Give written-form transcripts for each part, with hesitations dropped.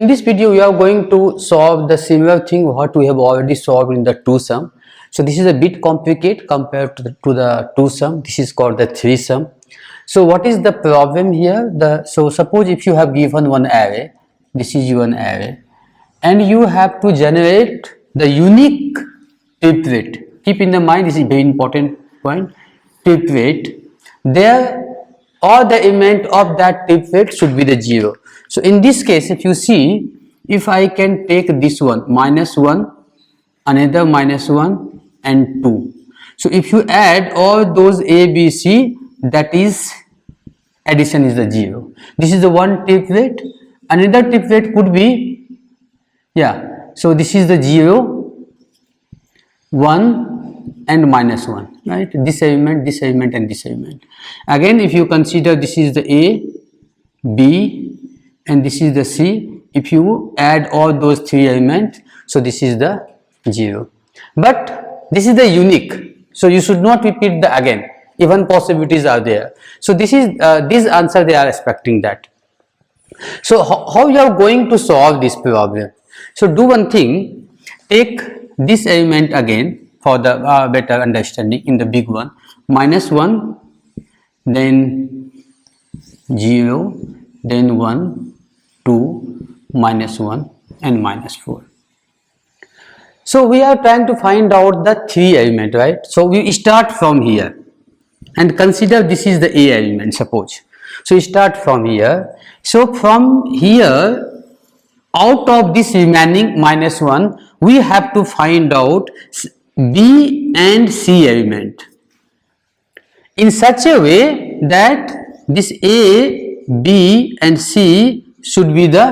In this video, we are going to solve the similar thing what we have already solved in the 2-sum. So this is a bit complicated compared to the 2-sum. This is called the 3-sum. So what is the problem here? So suppose if you have given one array, this is one array, and you have to generate the unique triplet. Keep in the mind, this is a very important point. Triplet. There, all the element of that triplet should be the 0. So in this case, if you see, if I can take this one, -1, another -1 and 2. So if you add all those A, B, C, that is addition is the 0. This is the one triplet. Another triplet could be, so this is the 0, 1 and -1, right? This element and this element. Again, if you consider this is the A, B and this is the C, if you add all those three elements, so this is the 0. But this is the unique, so you should not repeat the again, even possibilities are there. So this is this answer they are expecting that. So how you are going to solve this problem? So do one thing, take this element again for the better understanding in the big one, -1, then 0, then 1, 2, -1 and -4. So we are trying to find out the three element, right? So we start from here and consider this is the A element, suppose. So we start from here. So from here, out of this remaining -1, we have to find out B and C element in such a way that this A, B and C should be the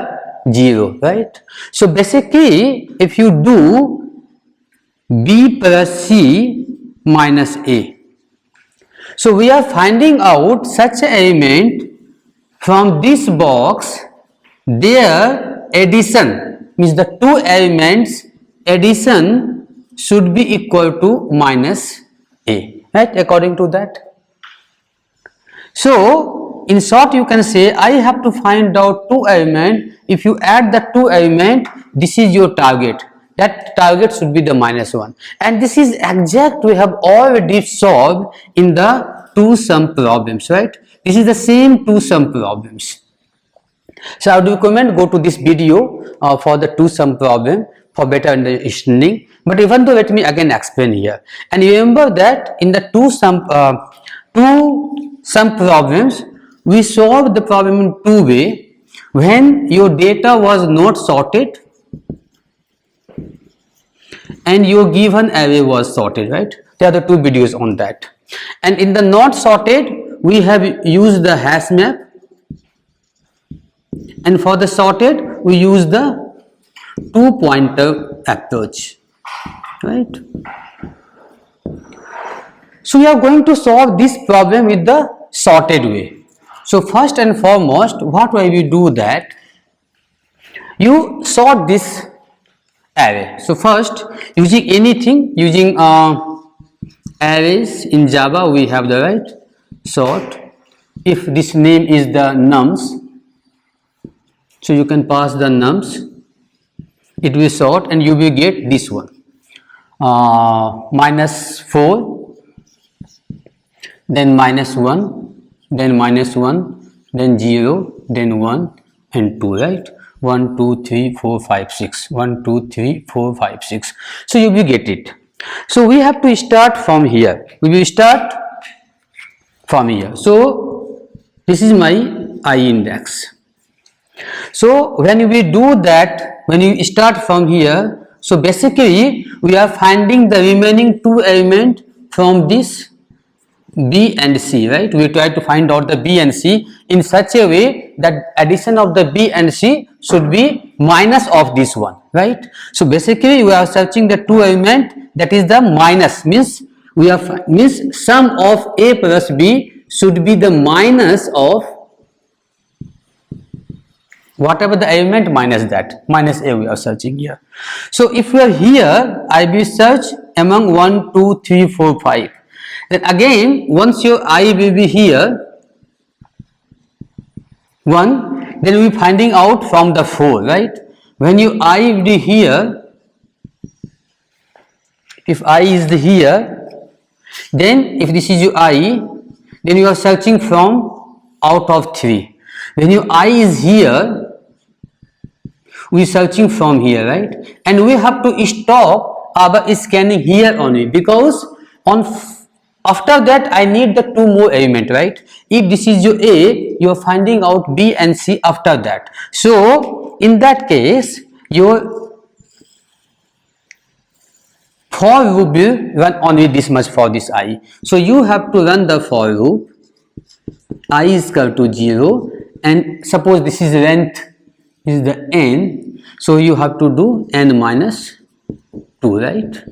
0, right? So basically, if you do B plus C minus A, so we are finding out such an element from this box, their addition means the two elements addition should be equal to -A, right? According to that. So in short, you can say I have to find out two elements. If you add the two elements, this is your target. That target should be the -1, and this is exact we have already solved in the 2-sum problems, right? This is the same 2-sum problems. So I would recommend go to this video for the 2-sum problem for better understanding. But even though, let me again explain here. And remember that in the 2-sum problems, we solved the problem in two ways. When your data was not sorted and your given array was sorted, right? There are the two videos on that. And in the not sorted, we have used the hash map, and for the sorted, we use the two-pointer approach, right? So we are going to solve this problem with the sorted way. So first and foremost, what will we do that? You sort this array. So first, using anything, using arrays in Java, we have the right sort. If this name is the nums, so you can pass the nums, it will sort and you will get this one, -4, then -1, then -1, then 0, then 1 and 2, right? 1, 2, 3, 4, 5, 6, 1, 2, 3, 4, 5, 6. So you will get it. So we have to start from here. We will start from here. So this is my I index. So when we do that, when you start from here, so basically we are finding the remaining two elements from this B and C, right? We try to find out the B and C in such a way that addition of the B and C should be minus of this one, right? So basically we are searching the two elements, that is the minus, means we are sum of A plus B should be the minus of whatever the element minus that, minus A we are searching here. So if we are here, I will search among 1, 2, 3, 4, 5. Then again, once your I will be here, 1, then we finding out from the 4, right? When you I will be here, if I is the here, then if this is your I, then you are searching from out of 3. When your I is here, we searching from here, right? And we have to stop our scanning here only, because on after that I need the 2 more element, right? If this is your A, you are finding out B and C after that. So in that case, your for loop will run only this much for this I. So you have to run the for loop I is equal to 0, and suppose this is length is the n, so you have to do n minus 2, right?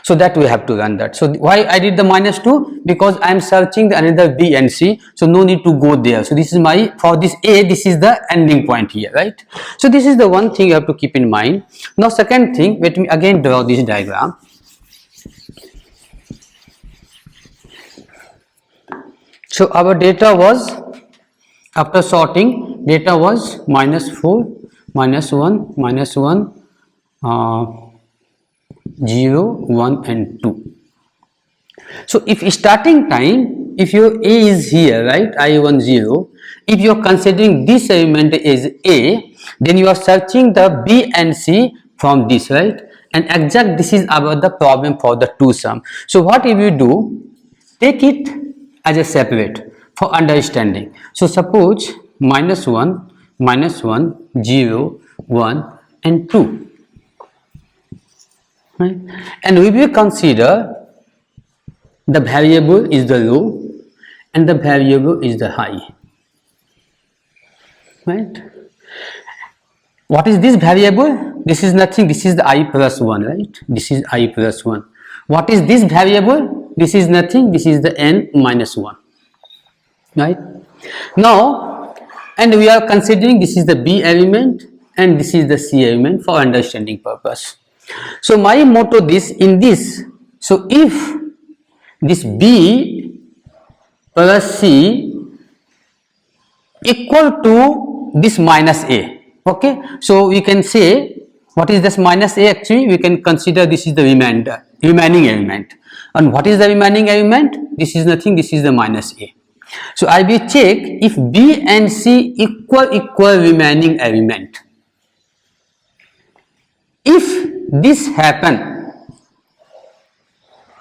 So that we have to run that. So why I did the minus 2? Because I am searching the another B and C, so no need to go there. So this is my, for this A, this is the ending point here, right? So this is the one thing you have to keep in mind. Now second thing, let me again draw this diagram. So our data was, after sorting, data was -4, -1, -1, 0, 1 and 2. So if starting time, if your A is here, right, I1, 0, if you are considering this element is A, then you are searching the B and C from this, right? And exact this is about the problem for the 2 sum. So what if you do, take it as a separate for understanding. So suppose -1, -1, 0, 1 and 2. Right? And we will consider the variable is the low and the variable is the high, right? What is this variable? This is nothing, this is the I plus 1, right? This is I plus 1. What is this variable? This is nothing, this is the n minus 1, right? Now, and we are considering this is the B element and this is the C element for understanding purpose. So my motto this in this, so if this B plus C equal to this minus A, okay, so we can say what is this minus A, actually we can consider this is the remaining element. And what is the remaining element? This is nothing, this is the minus A. So I will check if B and C equal remaining element. If this happen,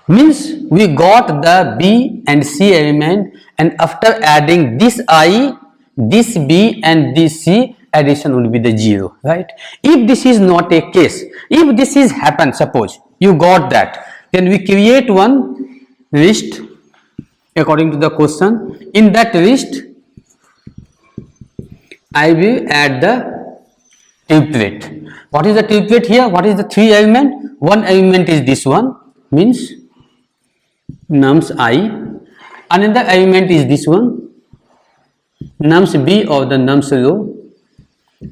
means we got the B and C element, and after adding this I, this B and this C, addition will be the 0, right? If this is not a case, if this is happen, suppose you got that, then we create one list according to the question. In that list I will add the triplet. What is the triplet here? What is the 3 element? One element is this one, means nums I. Another element is this one, nums B or the nums row,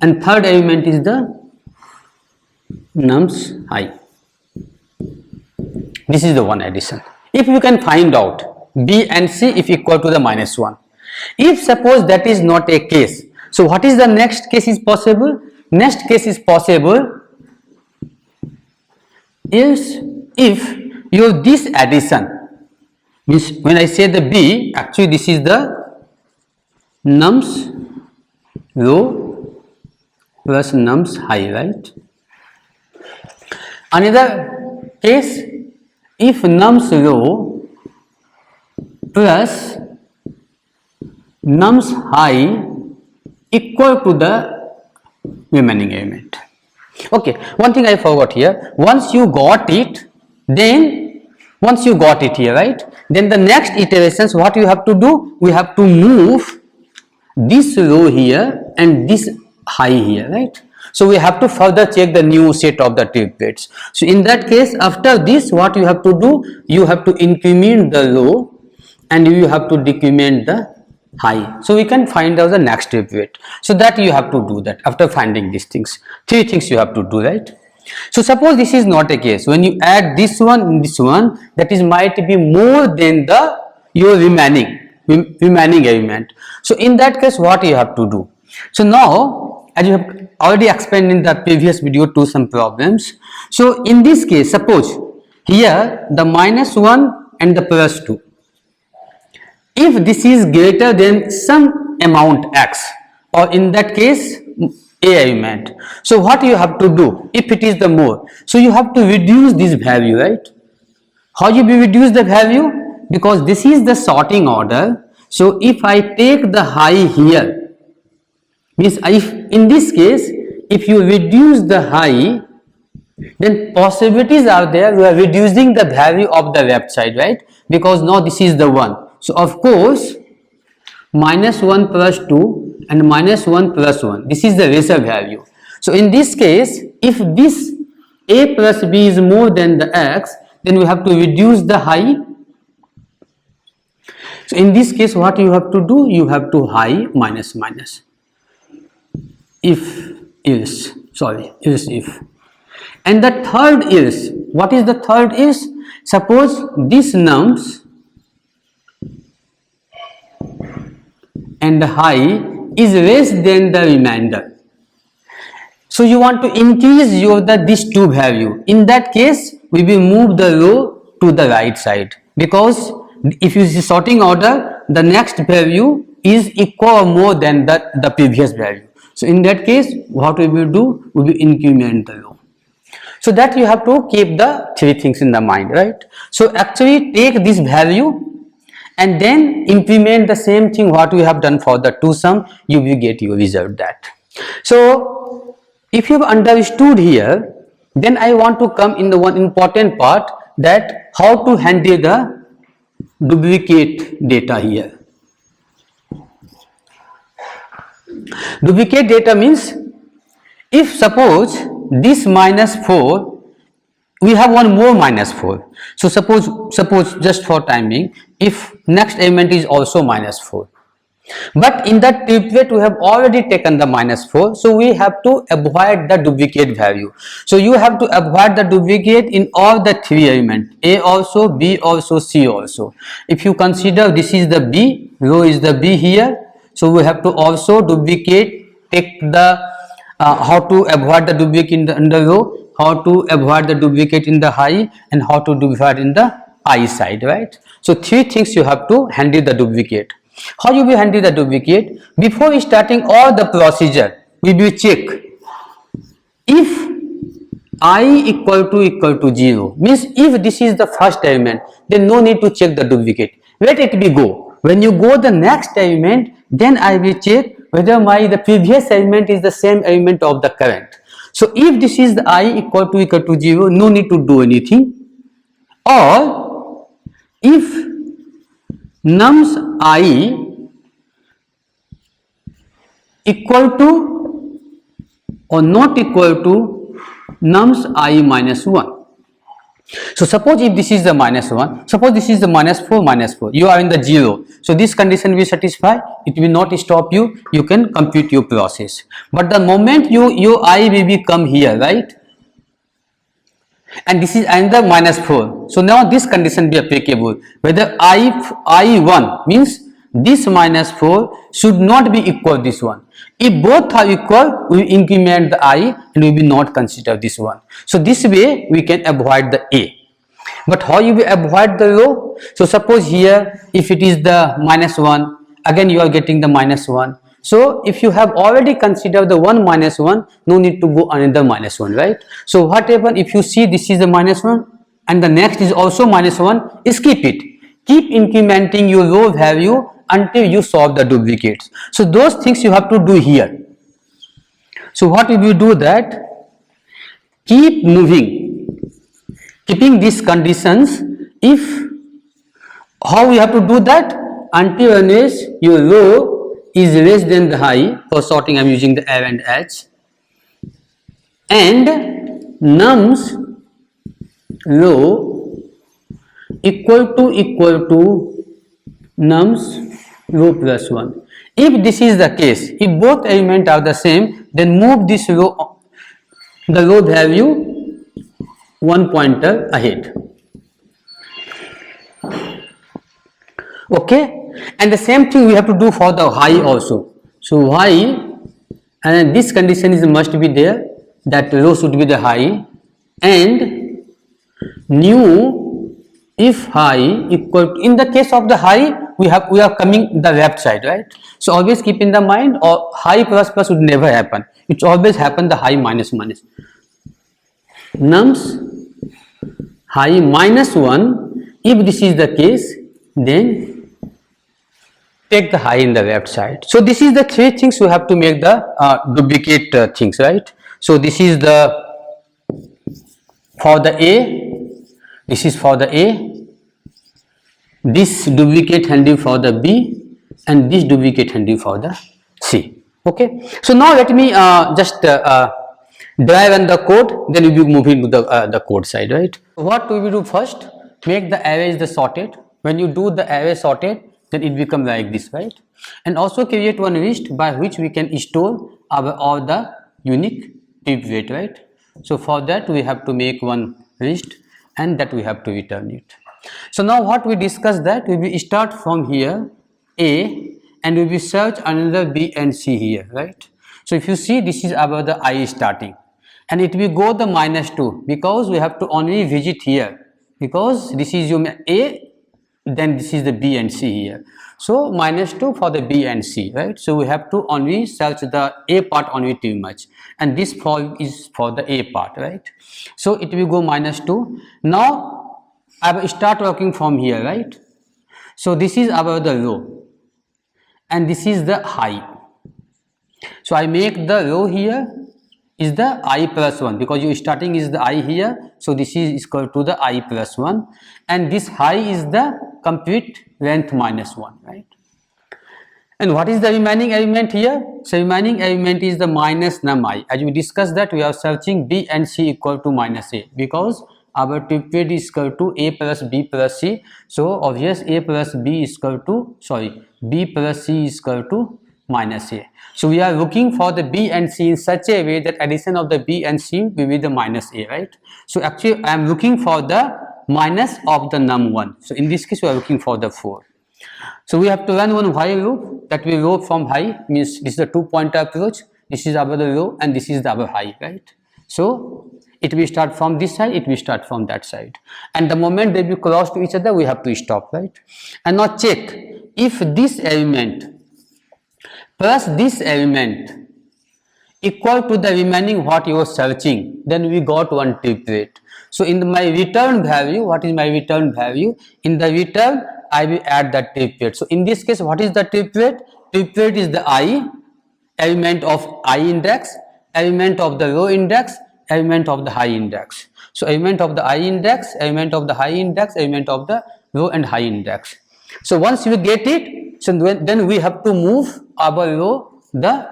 and third element is the nums I. This is the one addition. If you can find out B and C if equal to the minus 1. If suppose that is not a case, so what is the next case is possible? Next case is possible is if your this addition, means when I say the B, actually this is the nums row plus nums high, right? Another case, if nums row plus nums high equal to the remaining element. Okay, one thing I forgot here. Once you got it, then once you got it here, right, then the next iterations, what you have to do, we have to move this row here and this high here, right? So we have to further check the new set of the triplets. So in that case, after this, what you have to do, you have to increment the low and you have to decrement the high. So we can find out the next triplet. So that you have to do that after finding these things. 3 things you have to do, right? So suppose this is not a case. When you add this one and this one, that is might be more than the your remaining element. So in that case, what you have to do? So now, as you have already explained in the previous video to some problems, so in this case, suppose here the -1 and the +2, if this is greater than some amount x, or in that case a element, so what you have to do? If it is the more, so you have to reduce this value, right? How you will reduce the value? Because this is the sorting order. So if I take the high here, means if in this case, if you reduce the high, then possibilities are there, we are reducing the value of the left side, right? Because now this is the 1. So of course, -1 plus 2 and -1 plus 1, this is the lesser value. So in this case, if this a plus b is more than the x, then we have to reduce the high. So in this case, what you have to do? You have to high minus minus. If is, sorry, is if. And the third is, what is the third is? Suppose this nums and the high is less than the remainder. So you want to increase these two value. In that case, we will move the row to the right side, because if you see sorting order, the next value is equal or more than the previous value. So in that case, what we will do? We will increment the row. So that you have to keep the three things in the mind, right? So actually take this value and then implement the same thing what we have done for the two sum, you will get your result that. So if you have understood here, then I want to come in the one important part, that how to handle the duplicate data here. Duplicate data means, if suppose this -4, we have one more -4. So suppose just for timing, if next element is also -4, but in that triplet we have already taken the -4, so we have to avoid the duplicate value. So you have to avoid the duplicate in all the three elements, A also, B also, C also. If you consider this is the B, row is the B here, so we have to also duplicate, take the how to avoid the duplicate in the row, how to avoid the duplicate in the high, and how to duplicate in the I side, right? So three things you have to handle the duplicate. How you will handle the duplicate? Before starting all the procedure, we will check if I equal to 0, means if this is the first element, then no need to check the duplicate, let it be go. When you go the next element, then I will check whether the previous element is the same element of the current. So if this is the I equal to 0, no need to do anything. Or if nums I equal to or not equal to nums I -1. So suppose if this is the -1, suppose this is the -4, you are in the 0. So this condition will satisfy, it will not stop you, you can complete your process. But the moment your I will become here, right? And this is another -4. So now this condition be applicable, whether I1 means this -4 should not be equal to this one. If both are equal, we increment the I and we will not consider this one. So this way we can avoid the A. But how you will avoid the row? So suppose here, if it is the -1, again you are getting the -1. So if you have already considered the one -1, no need to go another -1, right? So what happens if you see this is the -1 and the next is also -1, skip it. Keep incrementing your row value until you solve the duplicates. So those things you have to do here. So what we will do that, keep moving, keeping these conditions. If how we have to do that, until unless your row is less than the high. For sorting I am using the L and H, and nums row equal to nums row plus 1. If this is the case, if both elements are the same, then move this row, the row value one pointer ahead. Okay, and the same thing we have to do for the high also. So y and this condition is must be there, that row should be the high, and new if high equal to, in the case of the high we are coming the left side, right? So always keep in the mind, or high plus plus would never happen, it's always happen the high minus minus. Nums high minus 1, if this is the case, then take the high in the left side. So this is the three things you have to make the duplicate things, right? So this is the for the A, this is for the A, this duplicate handy for the B, and this duplicate handy for the C. Okay, so now let me just drive on the code, then we will move into the code side, right? What we will do first, make the arrays the sorted. When you do the array sorted, then it becomes like this, right? And also create one list by which we can store our all the unique triplet, right? So for that we have to make one list, and that we have to return it. So now what we discussed, that we will start from here A, and we will search another B and C here, right? So if you see, this is about the I starting, and it will go the -2, because we have to only visit here, because this is your A, then this is the B and C here. So -2 for the B and C, right? So we have to only search the A part only too much, and this is for the A part, right? So it will go -2. Now I will start working from here, right? So this is our the row, and this is the high. So I make the row here is the I plus 1, because your starting is the I here, so this is equal to the I plus 1, and this high is the complete length -1, right? And what is the remaining element here? So remaining element is the minus num I. As we discussed that we are searching B and C equal to -A, because our triplet is equal to A plus B plus C. So obvious A plus B is equal to, B plus C is equal to -A. So we are looking for the B and C in such a way that addition of the B and C will be the -A, right? So actually I am looking for the minus of the num1. So in this case we are looking for the 4. So we have to run one while loop, that we loop from high, means this is the 2-pointer approach, this is our row, and this is our high, right? So it will start from this side, it will start from that side, and the moment they will cross to each other we have to stop, right? And now check if this element plus this element equal to the remaining what you are searching, then we got one triplet. So in my return value, what is my return value? In the return I will add the triplet. So in this case, what is the triplet? Triplet is the I, element of I index, element of the row index, element of the high index. So element of the I index, element of the high index, element of the row and high index. So once you get it, so then we have to move our row the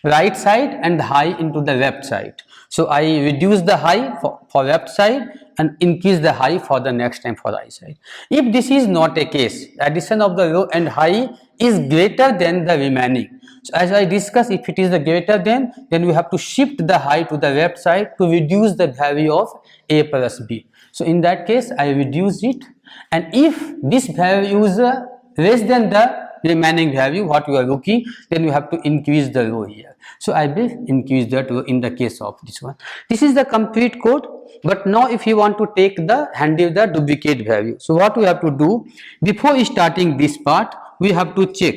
right side and the high into the left side. So I reduce the high for left side and increase the high for the next time for right side. If this is not a case, addition of the row and high is greater than the remaining. So as I discussed, if it is the greater than, then we have to shift the high to the left side to reduce the value of A plus B. So in that case, I reduce it, and if this value is less than the remaining value what you are looking, then you have to increase the row here. So I will increase that row in the case of this one. This is the complete code. But now if you want to take the handle the duplicate value, so what we have to do, before starting this part we have to check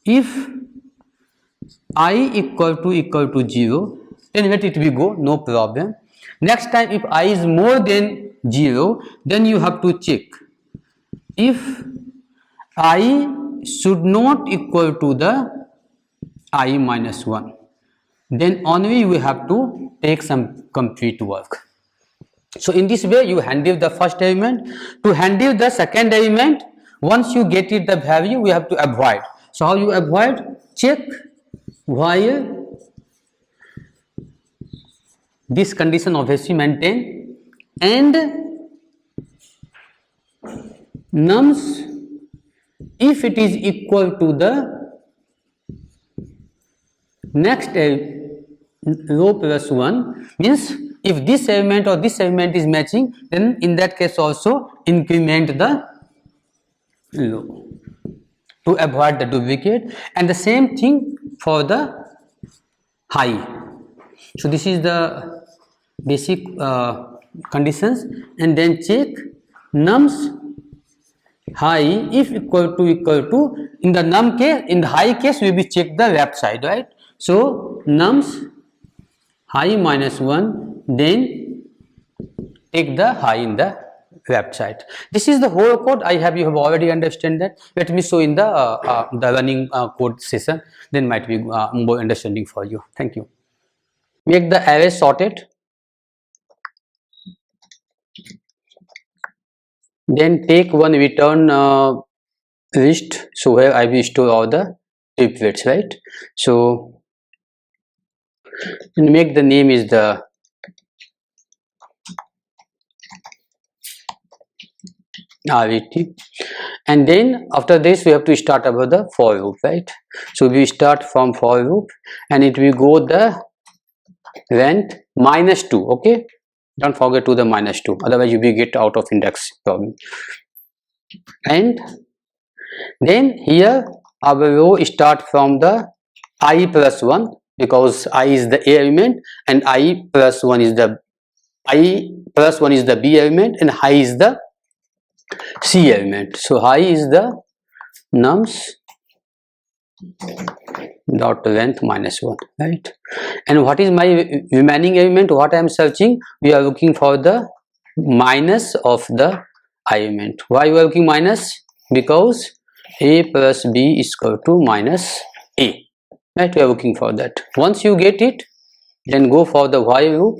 if I equal to 0, then let it will go, no problem. Next time if I is more than 0, then you have to check if I should not equal to the I minus 1, then only we have to take some complete work. So in this way you handle the first element. To handle the second element, once you get it the value, we have to avoid. So how you avoid? Check while this condition obviously maintain, and nums if it is equal to the next row plus 1, means if this element or this element is matching, then in that case also increment the row to avoid the duplicate, and the same thing for the high. So this is the basic conditions, and then check nums high if equal to in the num case, in the high case we will check the left side, right? So nums high minus 1, then take the high in the left side. This is the whole code. I have, you have already understand that. Let me show in the running code session, then might be more understanding for you. Thank you. Make the array sorted, then take one return list, so where I will store all the triplets, right? So make the name is the RET, and then after this we have to start about the for loop, right? So we start from for loop, and it will go the length -2. Okay, don't forget to the -2, otherwise you will get out of index problem. And then here our row start from the I plus 1, because I is the A element and I plus 1 is the B element, and high is the C element. So high is the nums dot length -1, right? And what is my remaining element? What I am searching? We are looking for the minus of the I element. Why we are looking minus? Because A plus B is equal to minus A, right? We are looking for that. Once you get it, then go for the while loop.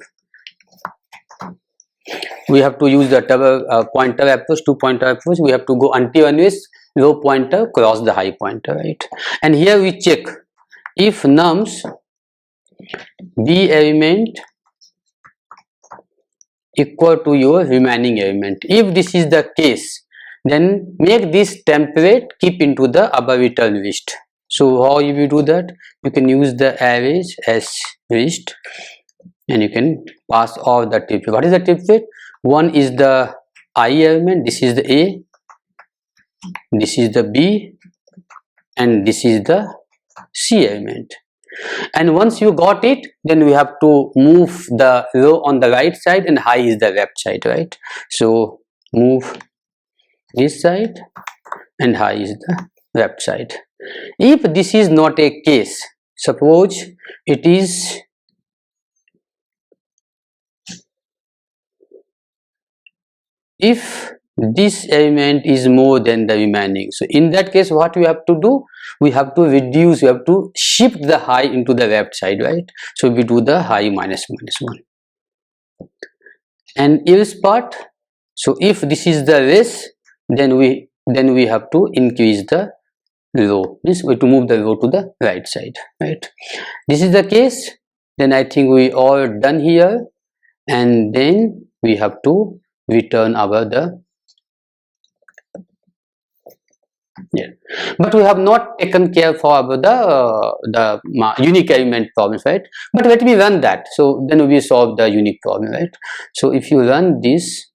We have to use the double pointer approach, 2-pointer approach. We have to go until unless low pointer cross the high pointer, right? And here we check if nums B element equal to your remaining element. If this is the case, then make this template keep into the above return list. So how you will do that? You can use the arrays as list, and you can pass all the triplet. What is the triplet? One is the I element, this is the A, this is the B, and this is the C element. And once you got it, then we have to move the row on the right side and high is the left side, right? So move this side and high is the left side. If this is not a case, suppose it is if this element is more than the remaining, so in that case what we have to do? We have to reduce, we have to shift the high into the left side, right? So we do the high -1. And else part, so if this is the less, then we have to increase the row, means we have to move the row to the right side, right? This is the case. Then I think we all done here, and then we have to return our but we have not taken care for about the unique element problems, right? But let me run that, so then we solve the unique problem, right? So if you run this,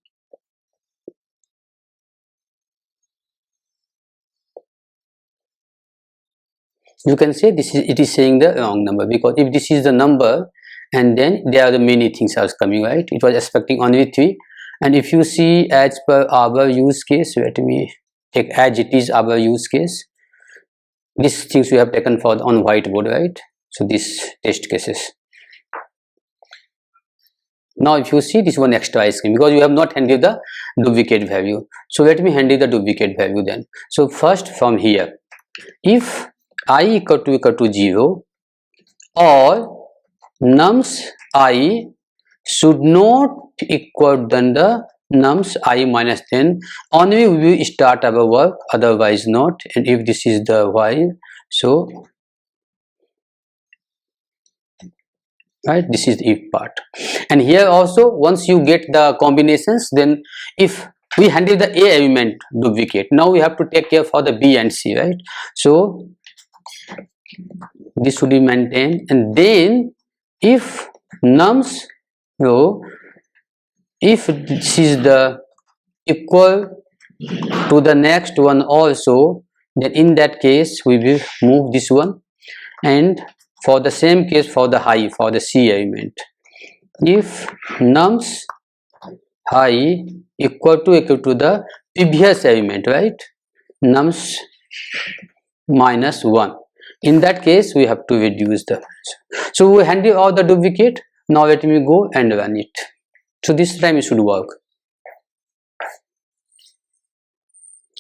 you can say it is saying the wrong number, because if this is the number, and then there are the many things are coming, right? It was expecting only 3. And if you see as per our use case, let me take as it is our use case, these things we have taken for on whiteboard, right? So these test cases. Now if you see, this one extra is coming because you have not handled the duplicate value. So let me handle the duplicate value then. So first from here, if I equal to 0, or nums I should not equal than the nums I minus 10, only we will start our work, otherwise not. And if this is the while, so right, this is the if part. And here also, once you get the combinations, then if we handle the A element duplicate, now we have to take care for the B and C, right? So this should be maintained. And then if nums row, if this is the equal to the next one also, then in that case we will move this one. And for the same case for the high, for the C element, if nums high equal to the previous element, right, nums minus 1, in that case we have to reduce the, so we handle all the duplicate. Now let me go and run it. So this time it should work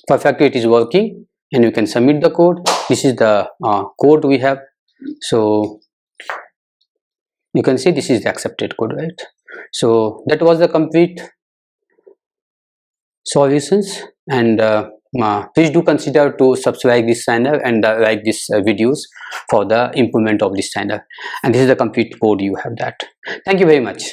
perfectly. It is working and you can submit the code. This is the code we have. So you can see this is the accepted code, right? So that was the complete solutions, and please do consider to subscribe this channel and like these videos for the improvement of this channel. And this is the complete code, you have that. Thank you very much.